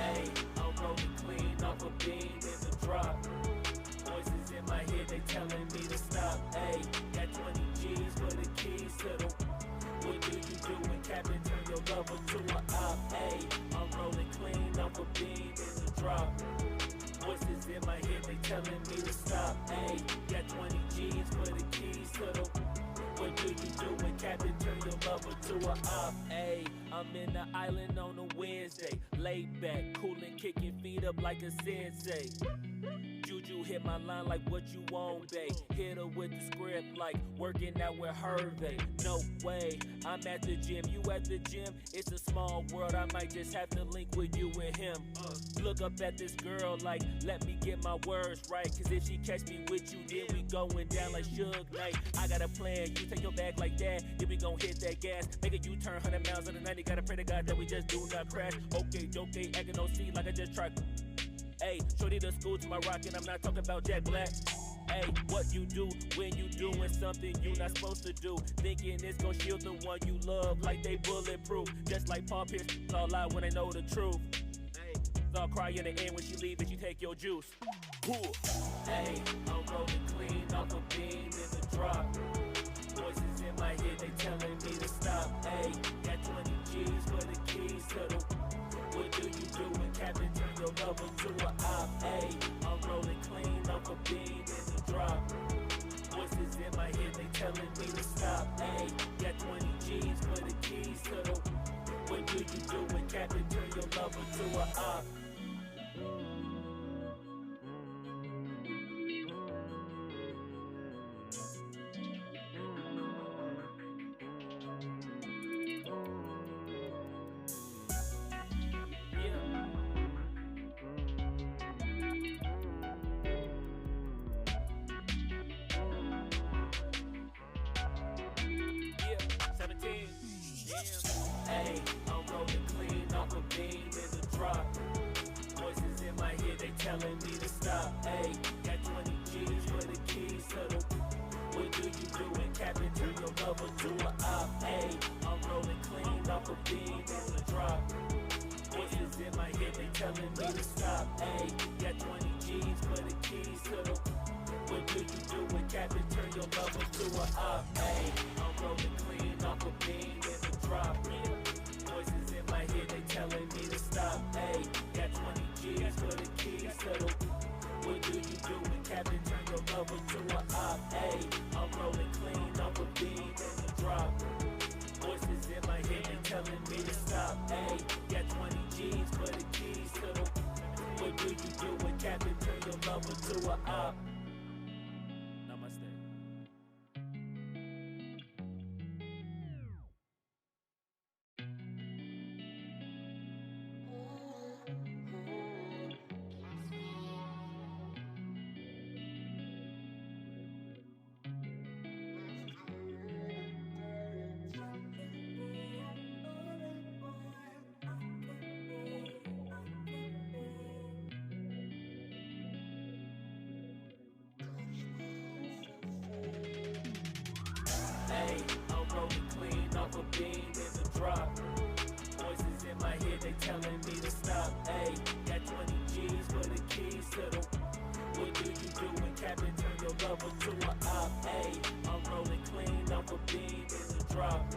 Ayy, I'm rolling clean off a beam in the drop. Voices in my head, they telling me to stop. Ayy, got 20 G's for the keys to the. What do you do when Captain turn your lover to a op? Ayy, I'm rolling clean off a beam in the drop. Voices in my head, they telling me to stop. Ayy, got 20 G's for the keys to the. What do you do when Captain turn your lover to a op? Ayy, I'm in the island on a Wednesday. Laid back, coolin', kicking feet up like a sensei. Juju hit my line like what you want, babe. Hit her with the script like working out with Hervey. No way, I'm at the gym, you at the gym. It's a small world, I might just have to link with you and him. Look up at this girl like, let me get my words right. Cause if she catch me with you, then we going down like Suge Knight. I got a plan, you take your bag like that, then we gon' hit that gas. Make a U-turn 100 miles on the 90, gotta pray to God that we just do not crash. Okay, acting no C like I just tried. Ayy, shorty the school to my rock and I'm not talking about Jack Black. Ayy, what you do when you doing something you not supposed to do? Thinking it's gon' shield the one you love like they bulletproof. Just like Paul Pierce, it's all lie when they know the truth. Ayy, I'll cry in the end when she leave and she take your juice. Ayy, I'm rolling clean off a beam in the drop. Voices in my head, they telling me to stop. Ayy, got 20 G's for the keys to the. What do you do when Captain turn your lover to a op? Ayy, I'm rolling clean off a beam in the drop. Voices in my head, they telling me to stop. Ayy, got 20 G's for the keys to the. What do you do when Captain turn your lover to a op? Ayy, I'm rolling clean off a beam in the drop. Voices in my head, they telling me to stop. Ayy, got 20 G's for the keys to the. What do you do when Captain turn your lover to a op? Ayy, I'm rolling clean off a beam in the drop. Voices in my head, they telling me to stop. Ayy, got 20 G's for the keys to the. What do you do when Captain turn your lover to a op? Ayy, I'm rolling clean off a beam in the drop. Voices in my head, they telling me to stop. Ayy, got 20 G's for the keys to the. What do you do when Captain turn your lover to a op? Ayy, I'm rolling clean off a beam in the drop. Voices in my head, they telling me to stop. Ayy, got 20 G's for the keys to the. What do you do when Captain turn your lover to a op? Namaste. Ayy, I'm rolling clean off a beam in the drop. Voices in my head, they telling me to stop. Ayy, got 20 G's for the keys to the. What do you do when Captain turn your lover to a op? Ayy, I'm rolling clean off a beam in the drop.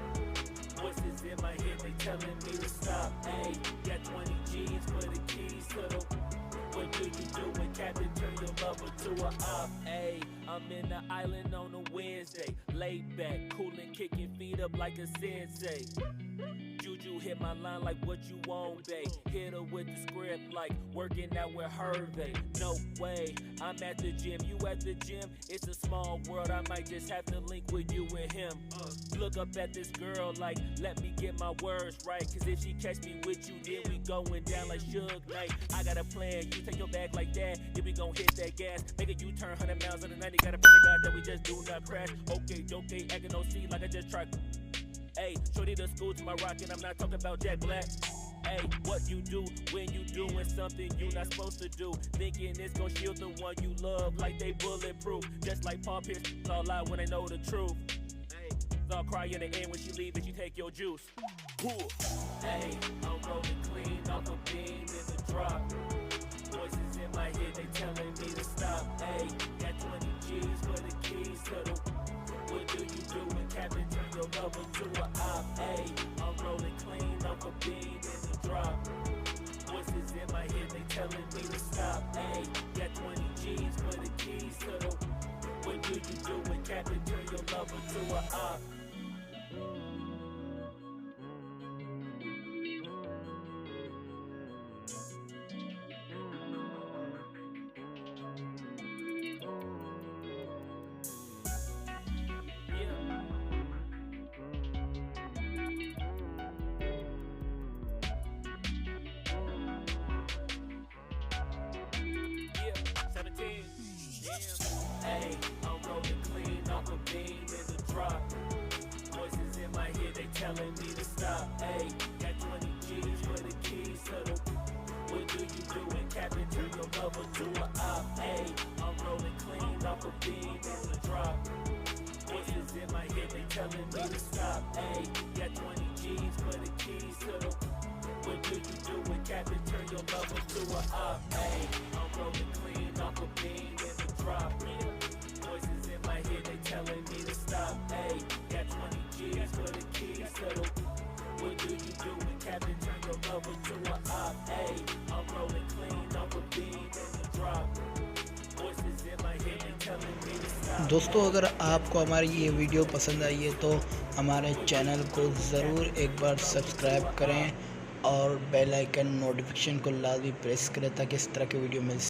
Voices in my head, they telling me to stop. Ayy, got 20 G's for the keys to the. What do you do when Captain turn your lover to a op? Ayy, I'm in the island on a Wednesday. Laid back, coolin', kicking feet up like a sensei. Juju hit my line like what you want, babe. Hit her with the script like working out with Hervey. No way, I'm at the gym, you at the gym. It's a small world, I might just have to link with you and him. Look up at this girl like, let me get my words right. Cause if she catch me with you, then we going down like Suge Knight. I got a plan, you take your bag like that, then we gon' hit that gas. Make a U-turn 100 miles on the 90, gotta pray to God that we just do not crash. Okay, acting no C like I just tried. Ayy, shorty the school to my rock and I'm not talking about Jack Black. Ayy, what you do when you doing something you not supposed to do? Thinking it's gon' shield the one you love like they bulletproof. Just like Paul Pierce, it's all lie when they know the truth. Ayy, I'll cry in the end when she leave and she take your juice. Ayy, I'm rolling clean off a beam in the drop. drop. Voices in my head, they telling me to stop. Ayy, got 20 G's for the keys to the. What do you do when Captain turn your lover to a op? Ayy, I'm rolling clean off a beam in the drop. Voices in my head, they telling me to stop. Ayy, got 20 G's for the keys to the. What do you do when Captain turn your lover to a op? Ayy, I'm rolling clean off a beam in the drop. Voices in my head, they telling me to stop. Ayy, got 20 G's for the keys to the. What do you do when Captain turn your lover to a op? Ayy, I'm rolling clean off a beam in the drop. Voices in my head, they telling me to stop. Ayy, got 20 G's for the keys to the. What do you do when Captain turn your lover to a op? Ayy, I'm rolling clean off a beam in the drop. Voices in my head, they telling me to stop. Ayy, got 20 G's for the keys to the. What do you do when Captain turn your lover to a op? Ayy, I'm rolling clean off a beam in the drop. Voices in my head, they telling me to stop. दोस्तों, अगर आपको हमारी ये video पसंद आई है तो हमारे channel को ज़रूर एक बार सब्सक्राइब करें और बेल आइकन नोटिफिकेशन को लाजमी प्रेस करें ताकि इस तरह की वीडियो मिल